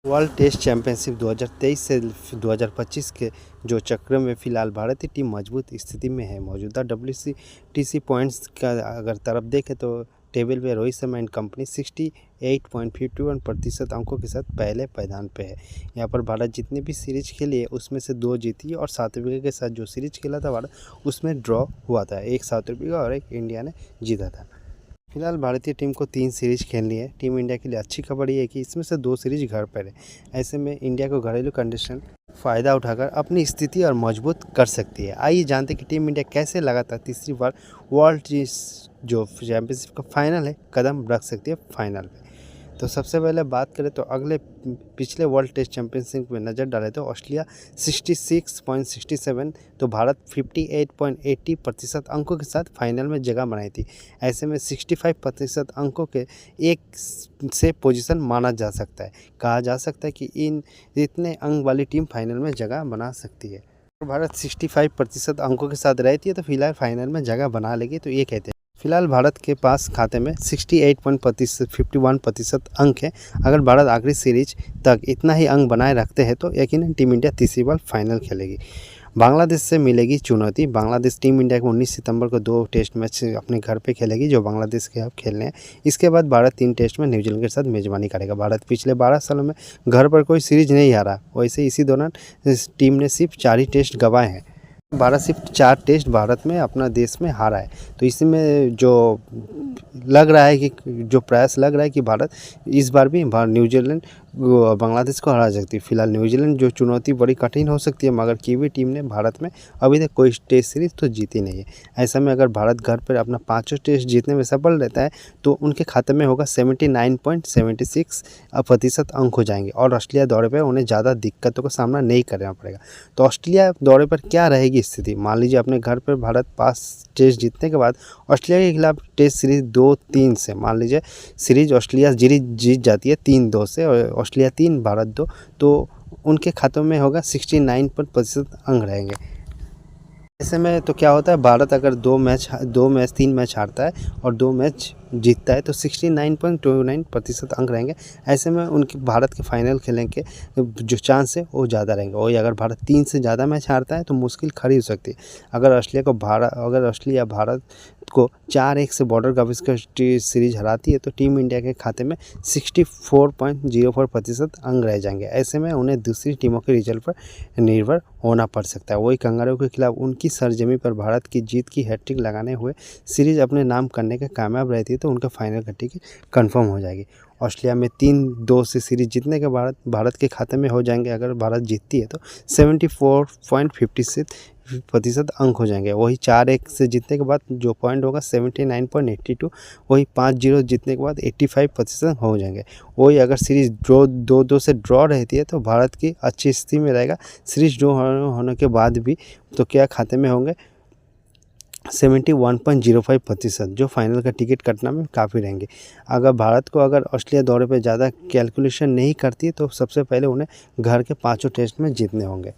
World test championship 2023 से 2025 के जो चक्र में फिलहाल भारतीय टीम मजबूत स्थिति में है। मौजूदा WCTC पॉइंट्स का अगर तरफ देखें तो टेबल पे रोहित शर्मा एंड कंपनी 68.51% अंकों के साथ पहले पायदान पे है। यहाँ पर भारत जितनी भी सीरीज खेली है उसमें से 2 जीती और साउथ अफ्रीका के साथ जो सीरीज खेला था भारत उसमें ड्रॉ हुआ था। एक साउथ अफ्रीका और एक इंडिया ने जीता था। फिलहाल भारतीय टीम को 3 सीरीज खेलनी है। टीम इंडिया के लिए अच्छी खबर ये है कि इसमें से 2 सीरीज घर पर है। ऐसे में इंडिया को घरेलू कंडीशन फ़ायदा उठाकर अपनी स्थिति और मजबूत कर सकती है। आइए जानते हैं कि टीम इंडिया कैसे लगातार तीसरी बार वर्ल्ड जो चैंपियनशिप का फाइनल है कदम रख सकती है फाइनल में। तो सबसे पहले बात करें तो पिछले वर्ल्ड टेस्ट चैंपियनशिप में नज़र डालें तो ऑस्ट्रेलिया 66.67 तो भारत 58.80% अंकों के साथ फाइनल में जगह बनाई थी। ऐसे में 65% अंकों के एक से पोजीशन माना जा सकता है। कहा जा सकता है कि इतने अंक वाली टीम फाइनल में जगह बना सकती है। भारत 65% अंकों के साथ रहती है तो फिलहाल फाइनल में जगह बना लेगी, तो ये कहते हैं। फिलहाल भारत के पास खाते में 51% अंक है। अगर भारत आखिरी सीरीज तक इतना ही अंक बनाए रखते हैं तो यकीनन टीम इंडिया तीसरी बार फाइनल खेलेगी। बांग्लादेश से मिलेगी चुनौती। बांग्लादेश टीम इंडिया को 19 सितंबर को 2 टेस्ट मैच अपने घर पे खेलेगी जो बांग्लादेश के अब खेलने हैं। इसके बाद भारत 3 टेस्ट में न्यूजीलैंड के साथ मेजबानी करेगा। भारत पिछले 12 सालों में घर पर कोई सीरीज नहीं हारा। वैसे इसी दौरान इस टीम ने सिर्फ 4 ही टेस्ट गंवाए हैं। भारत सिर्फ 4 टेस्ट भारत में अपना देश में हारा है। तो इसमें जो लग रहा है कि जो प्रयास लग रहा है कि भारत इस बार भी न्यूजीलैंड बांग्लादेश को हरा सकती है। फिलहाल न्यूजीलैंड जो चुनौती बड़ी कठिन हो सकती है, मगर कीवी टीम ने भारत में अभी तक कोई टेस्ट सीरीज तो जीती नहीं है। ऐसा में अगर भारत घर पर अपना 5 टेस्ट जीतने में सफल रहता है तो उनके खाते में होगा 79.76% अंक हो जाएंगे और ऑस्ट्रेलिया दौरे पर उन्हें ज़्यादा दिक्कतों का सामना नहीं करना पड़ेगा। तो ऑस्ट्रेलिया दौरे पर क्या रहेगी स्थिति? मान लीजिए अपने घर पर भारत 5 टेस्ट जीतने के बाद ऑस्ट्रेलिया के खिलाफ टेस्ट सीरीज 2-3 से, मान लीजिए सीरीज ऑस्ट्रेलिया जीत जाती है 3-2 से और ऑस्ट्रेलिया 3 भारत 2, तो उनके खातों में होगा 69% अंक रहेंगे। ऐसे में तो क्या होता है, भारत अगर 3 मैच हारता है और 2 मैच जीतता है तो 69.29% अंक रहेंगे। ऐसे में उनके भारत के फाइनल खेलने के जो चांस है वो ज़्यादा रहेंगे। वही अगर भारत 3 से ज़्यादा मैच हारता है तो मुश्किल खड़ी हो सकती है। अगर ऑस्ट्रेलिया भारत को 4-1 से बॉर्डर गावस्कर सीरीज हराती है तो टीम इंडिया के खाते में 64.04% अंक रह जाएंगे। ऐसे में उन्हें दूसरी टीमों के रिजल्ट पर निर्भर होना पड़ सकता है। वही कंगारू के खिलाफ उनकी सरजमी पर भारत की जीत की हैट्रिक लगाने हुए सीरीज अपने नाम करने के कामयाब रहती है तो उनका फाइनल का टिकट कंफर्म हो जाएगी। ऑस्ट्रेलिया में 3-2 से सीरीज जीतने के बाद भारत के खाते में हो जाएंगे, अगर भारत जीतती है तो 74.56% अंक हो जाएंगे। वही 4-1 से जीतने के बाद जो पॉइंट होगा 79.82, वही 5-0 जीतने के बाद 85% हो जाएंगे। वही अगर सीरीज 2-2 से ड्रॉ रहती है तो भारत की अच्छी स्थिति में रहेगा। सीरीज ड्रॉ होने के बाद भी तो क्या खाते में होंगे 71.05%, जो फाइनल का टिकट कटना में काफ़ी रहेंगे। अगर ऑस्ट्रेलिया दौरे पर ज़्यादा कैलकुलेशन नहीं करती है तो सबसे पहले उन्हें घर के 5 टेस्ट में जीतने होंगे।